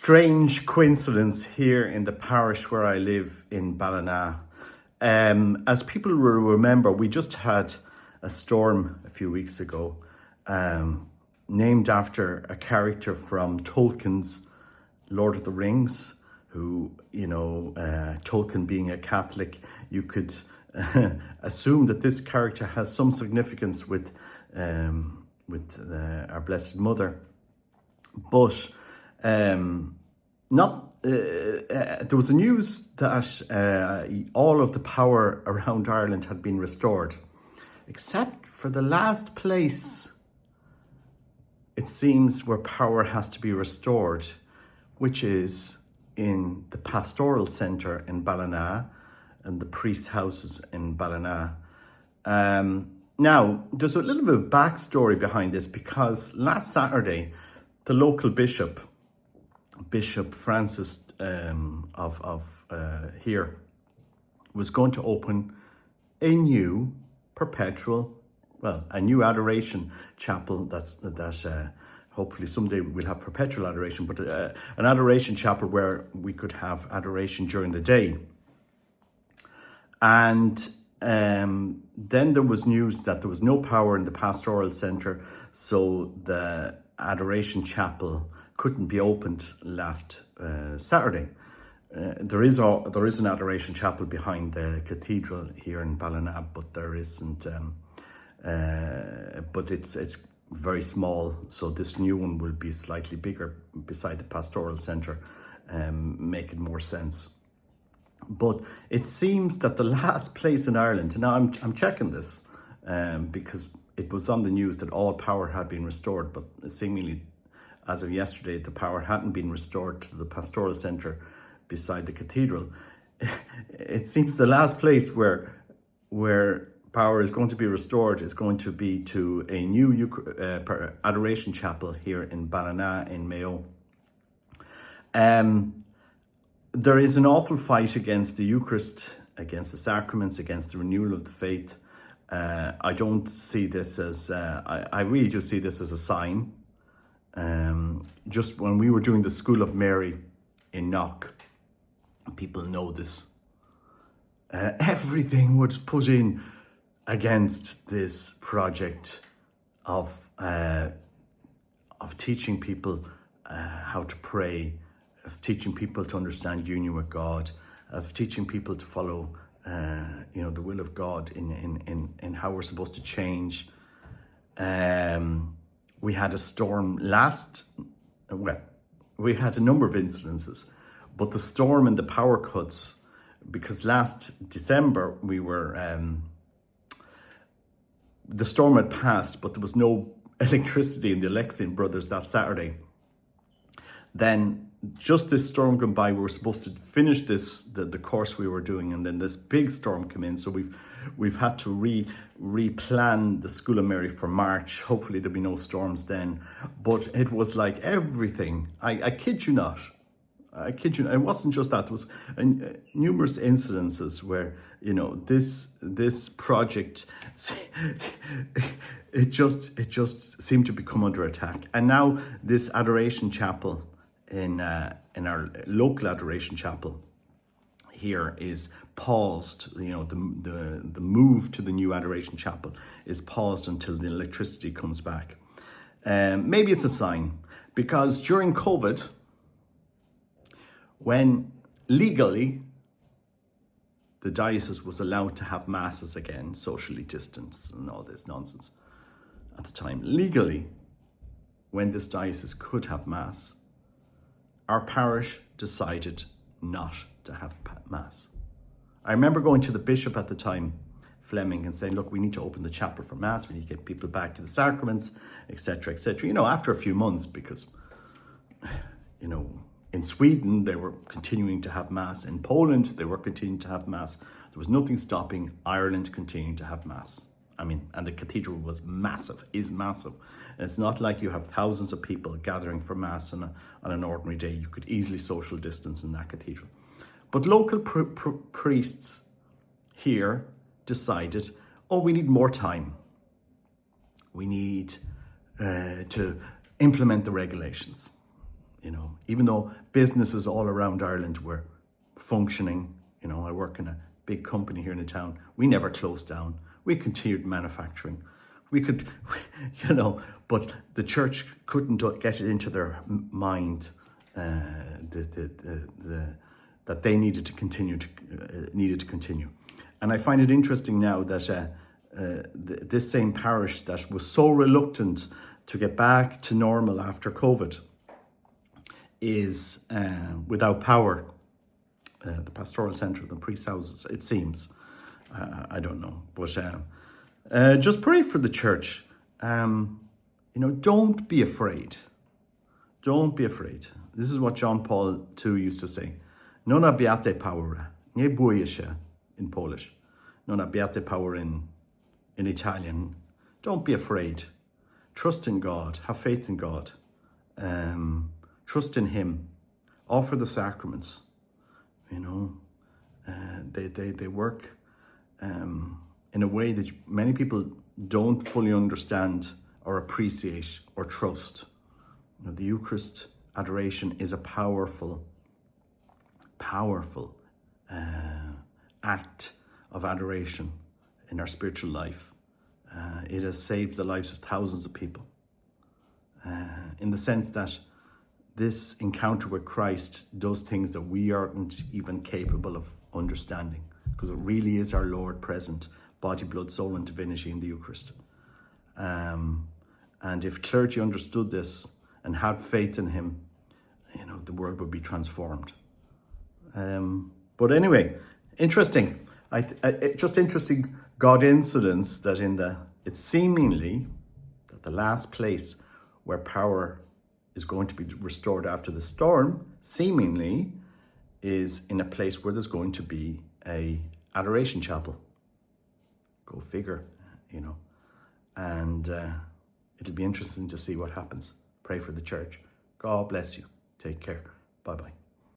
Strange coincidence here in the parish where I live in Ballina. As people will remember, we just had a storm a few weeks ago, named after a character from Tolkien's Lord of the Rings, who, Tolkien being a Catholic, you could assume that this character has some significance with our Blessed Mother. But there was a news that all of the power around Ireland had been restored, except for the last place, it seems, where power has to be restored, which is in the pastoral centre in Ballina and the priest houses in Ballina. Now, there's a little bit of backstory behind this, because last Saturday, the local Bishop Francis of here, was going to open a new Adoration Chapel. That hopefully someday we'll have perpetual adoration, but an Adoration Chapel where we could have adoration during the day. And then there was news that there was no power in the pastoral centre, so the Adoration Chapel couldn't be opened last Saturday. There is an Adoration Chapel behind the cathedral here in Ballina, but there isn't. But it's very small, so this new one will be slightly bigger beside the pastoral centre, making more sense. But it seems that the last place in Ireland, now I'm checking this because it was on the news that all power had been restored, but seemingly as of yesterday, the power hadn't been restored to the pastoral centre beside the cathedral. It seems the last place where power is going to be restored is going to be to a new Adoration Chapel here in Ballina in Mayo. There is an awful fight against the Eucharist, against the sacraments, against the renewal of the faith. I don't see this as, I really do see this as a sign. Just when we were doing the School of Mary in Knock, people know this, everything was put in against this project of teaching people how to pray, of teaching people to understand union with God, of teaching people to follow the will of God in how we're supposed to change. We had a storm we had a number of incidences, but the storm and the power cuts, because last December the storm had passed, but there was no electricity in the Alexian Brothers that Saturday. Then just this storm gone by, we were supposed to finish the course we were doing, and then this big storm came in, so we've had to replan the School of Mary for March. Hopefully there'll be no storms then. But it was like everything. I kid you not. It wasn't just that. There was numerous incidences where, this project, it just seemed to become under attack. And now this Adoration Chapel in our local Adoration Chapel here is paused. The move to the new Adoration Chapel is paused until the electricity comes back. Maybe it's a sign, because during COVID, when legally the diocese was allowed to have masses again, socially distanced and all this nonsense at the time, legally, when this diocese could have mass, our parish decided not to have mass. I remember going to the bishop at the time, Fleming, and saying, look, we need to open the chapel for mass, we need to get people back to the sacraments, etc., etc. After a few months, because, in Sweden, they were continuing to have mass. In Poland, they were continuing to have mass. There was nothing stopping Ireland continuing to have mass. And the cathedral was massive, is massive. And it's not like you have thousands of people gathering for mass on an ordinary day. You could easily social distance in that cathedral. But local priests here decided, we need more time. We need to implement the regulations. even though businesses all around Ireland were functioning. I work in a big company here in the town. We never closed down. We continued manufacturing. We could, but the church couldn't get it into their mind that they needed to continue. And I find it interesting now that this same parish that was so reluctant to get back to normal after COVID is without power. The pastoral centre, the priest houses, it seems. I don't know. But just pray for the church. Don't be afraid. Don't be afraid. This is what John Paul II used to say. Non abbiate paura. Nie bójcie się in Polish. Non abbiate paura in Italian. Don't be afraid. Trust in God. Have faith in God. Trust in Him. Offer the sacraments. They work in a way that many people don't fully understand or appreciate or trust. The Eucharist adoration is a powerful act of adoration in our spiritual life. It has saved the lives of thousands of people in the sense that this encounter with Christ does things that we aren't even capable of understanding, because it really is our Lord present, body, blood, soul, and divinity in the Eucharist. And if clergy understood this and had faith in Him, the world would be transformed. But anyway, interesting. Just interesting God incidents that it's seemingly that the last place where power is going to be restored after the storm, seemingly, is in a place where there's going to be a Adoration Chapel. Go figure, And it'll be interesting to see what happens. Pray for the church. God bless you. Take care. Bye-bye.